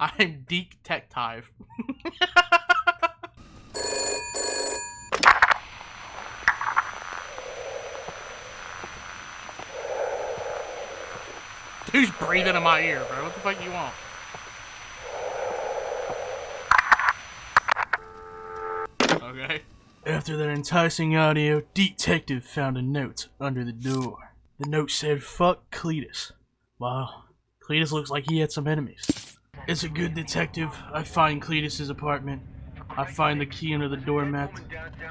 I'm detective. Who's breathing in my ear, bro? What the fuck you want? Okay. After that enticing audio, Detective found a note under the door. The note said, "Fuck Cletus." Wow, Cletus looks like he had some enemies. As a good detective, I find Cletus's apartment. I find the key under the doormat.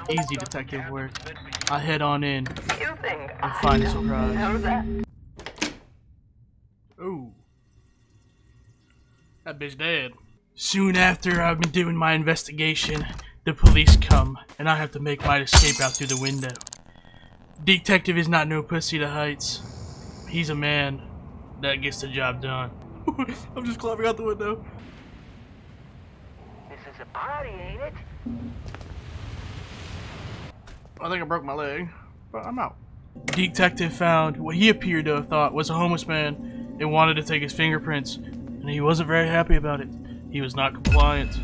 Easy detective work. I head on in and find a surprise. Ooh. That bitch dead. Soon after I've been doing my investigation, the police come, and I have to make my escape out through the window. Detective is not no pussy to heights. He's a man that gets the job done. I'm just climbing out the window. This is a party, ain't it? I think I broke my leg, but I'm out. Detective found what he appeared to have thought was a homeless man and wanted to take his fingerprints, and he wasn't very happy about it. He was not compliant.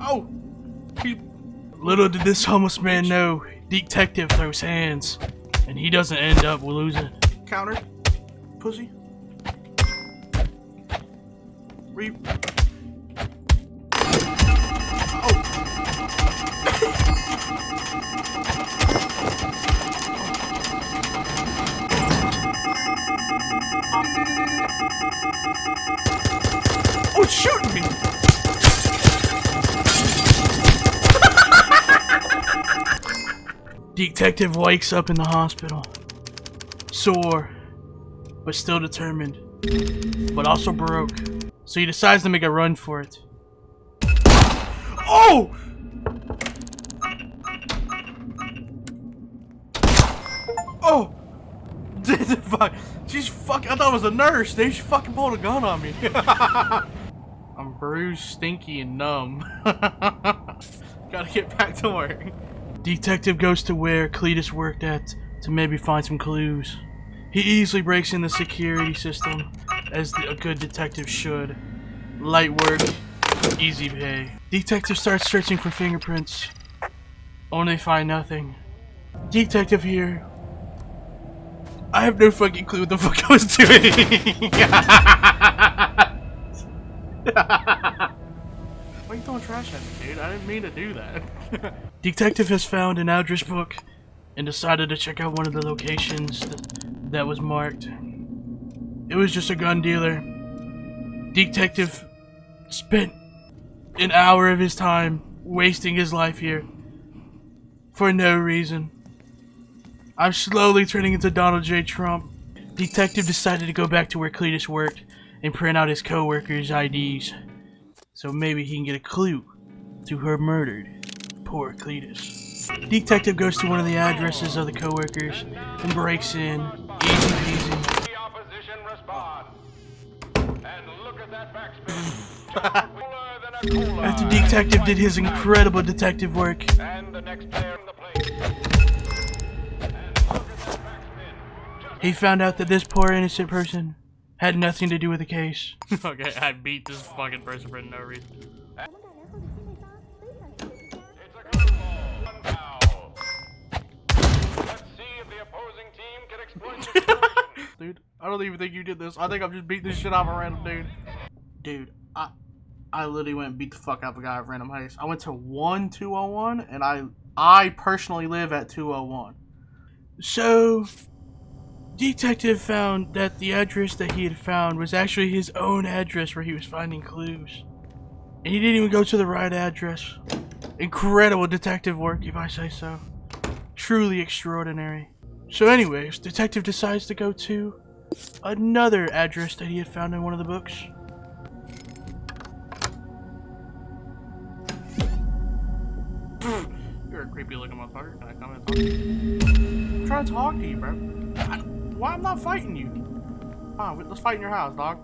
Oh! Little did this homeless man know, Detective throws hands, and he doesn't end up losing. Counter, pussy. Oh, it's shooting me! Detective wakes up in the hospital. Sore, but still determined, but also broke. So he decides to make a run for it. Oh! Oh! She's fucking. I thought it was a nurse. She fucking pulled a gun on me. I'm bruised, stinky, and numb. Gotta get back to work. Detective goes to where Cletus worked at to maybe find some clues. He easily breaks in the security system, as a good detective should. Light work, easy pay. Detective starts searching for fingerprints, only find nothing. Detective here. I have no fucking clue what the fuck I was doing. Why are you throwing trash at me, dude? I didn't mean to do that. Detective has found an address book and decided to check out one of the locations that was marked. It was just a gun dealer. Detective spent an hour of his time wasting his life here for no reason. I'm slowly turning into Donald J. Trump. Detective decided to go back to where Cletus worked and print out his co-workers' IDs, so maybe he can get a clue to who murdered poor Cletus. Detective goes to one of the addresses of the co-workers and breaks in, easy peasy. The opposition responds. And look at that backspin. After Detective did his incredible detective work, And the next player in the plate. he found out that this poor innocent person had nothing to do with the case. Okay, I beat this fucking person for no reason. It's a curveball. One foul. Let's see if the opposing team can exploit the situation. Dude, I don't even think you did this. I think I'm just beating this shit out of a random dude. Dude, I literally went and beat the fuck out of a guy at random heist. I went to 1201 and I personally live at 201. So Detective found that the address that he had found was actually his own address where he was finding clues. And he didn't even go to the right address. Incredible detective work, if I say so. Truly extraordinary. So anyways, Detective decides to go to another address that he had found in one of the books. You're a creepy looking motherfucker. Can I come and talk to you? I'm trying to talk to you, bro. Why I'm not fighting you? Fine, let's fight in your house, dog.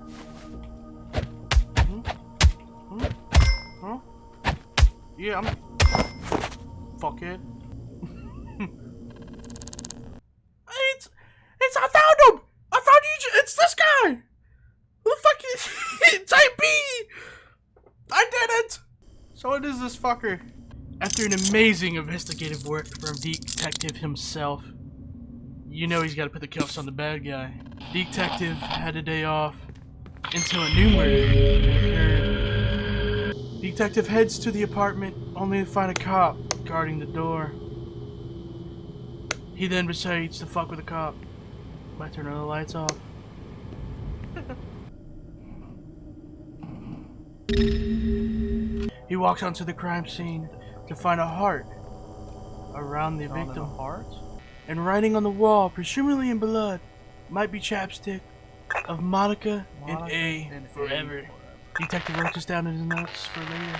Huh? Yeah, I'm... Fuckhead. I found him! I found you! It's this guy! Who the fuck is he? Type B! I did it! So what is this fucker? After an amazing investigative work from Detective himself, you know he's got to put the cuffs on the bad guy. Detective had a day off until a new murder occurred. Detective heads to the apartment only to find a cop guarding the door. He then proceeds to fuck with the cop by turning the lights off. He walks onto the crime scene to find a heart around the victim. And writing on the wall, presumably in blood, might be chapstick of Monica and A forever. Detective wrote this down in his notes for later.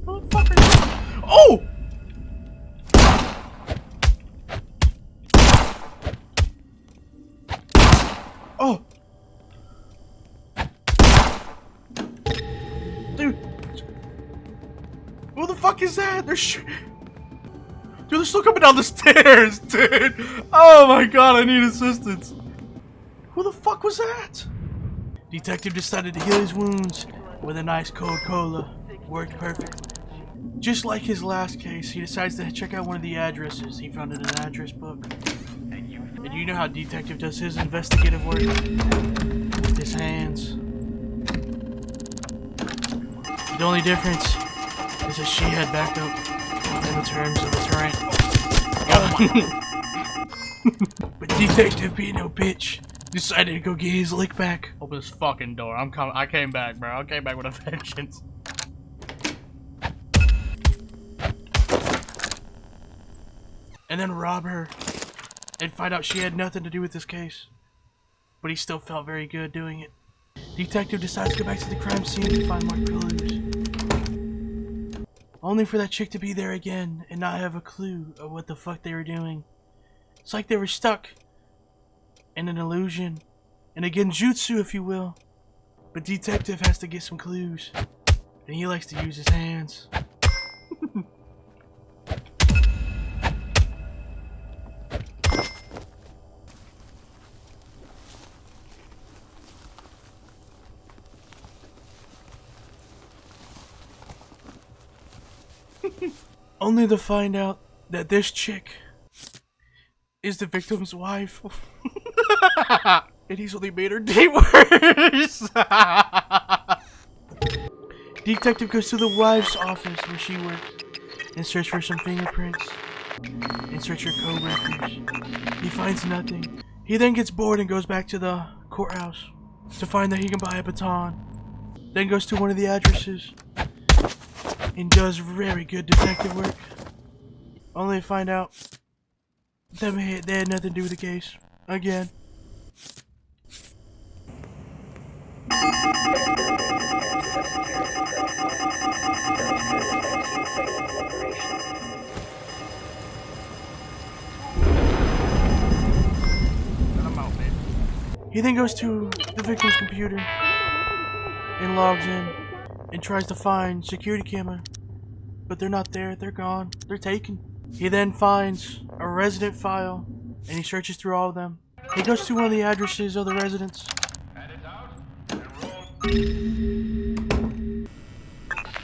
Motherfucker! Oh! Oh! Dude! What the fuck is that? Dude, they're still coming down the stairs, dude! Oh my god, I need assistance! Who the fuck was that? Detective decided to heal his wounds with a nice cold cola. Worked perfectly. Just like his last case, he decides to check out one of the addresses he found in an address book. And you know how Detective does his investigative work with his hands. The only difference is that she had backup in the terms of the terrain. But Detective, being no bitch, decided to go get his lick back. Open this fucking door. I came back, bro. I came back with a vengeance. And then rob her and find out she had nothing to do with this case. But he still felt very good doing it. Detective decides to go back to the crime scene to find more clues. Only for that chick to be there again and not have a clue of what the fuck they were doing. It's like they were stuck in an illusion, in a genjutsu if you will. But Detective has to get some clues, and he likes to use his hands. Only to find out that this chick is the victim's wife. And he's only made her day worse. Detective goes to the wife's office where she works and searches for some fingerprints and search her co-workers. He finds nothing. He then gets bored and goes back to the courthouse to find that he can buy a baton. Then goes to one of the addresses and does very good detective work. Only to find out that they had nothing to do with the case. Again. He then goes to the victim's computer and logs in and tries to find security camera, but they're not there. They're gone. They're taken. He then finds a resident file and he searches through all of them. He goes to one of the addresses of the residents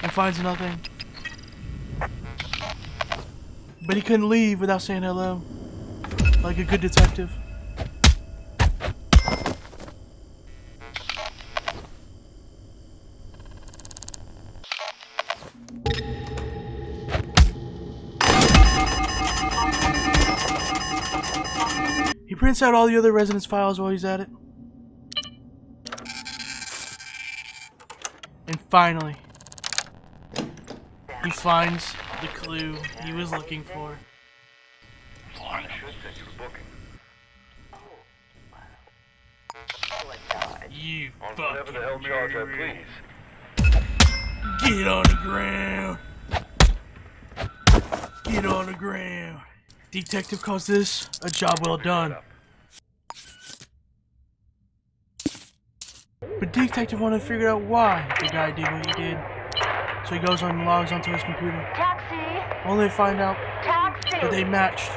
and finds nothing. But he couldn't leave without saying hello, like a good detective. He prints out all the other residents' files while he's at it. And finally, he finds the clue he was looking for. You fucking murderer. Get on the ground. Get on the ground. Detective calls this a job well done. But Detective wanted to figure out why the guy did what he did. So he goes on and logs onto his computer. Taxi! Only to find out Taxi! that they matched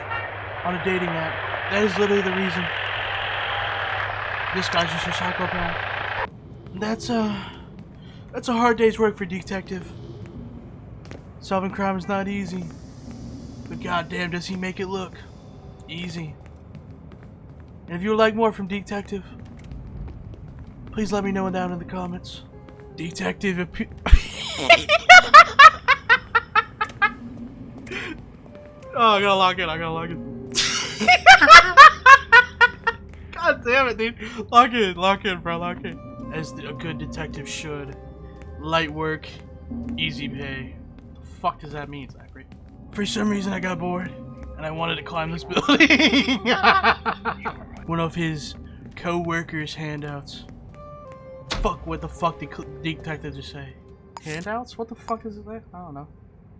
on a dating app. That is literally the reason. This guy's just a psychopath. That's a hard day's work for detective. Solving crime is not easy. But goddamn does he make it look easy. And if you would like more from Detective, please let me know down in the comments. Detective Oh, I gotta log in, God damn it, dude. Lock in, bro, lock in. As a good detective should. Light work, easy pay. The fuck does that mean, Zachary? For some reason I got bored, and I wanted to climb this building. One of his co-workers' handouts. Fuck, what the fuck did detective just say? Handouts? What the fuck is that? I don't know.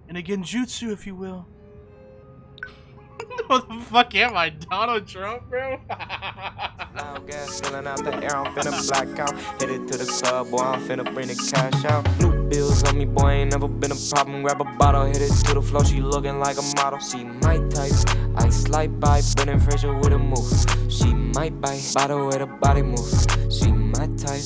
And a genjutsu, if you will. What the fuck am I, Donald Trump, bro? Loud gas filling out the air, I'm finna black out. Headed to the club, boy, I'm finna bring the cash out. New bills on me, boy, ain't never been a problem. Grab a bottle, hit it to the floor, she looking like a model. She my type, I slide by, Brendan Fraser with a move. She might bite, by the way the body moves. She my type,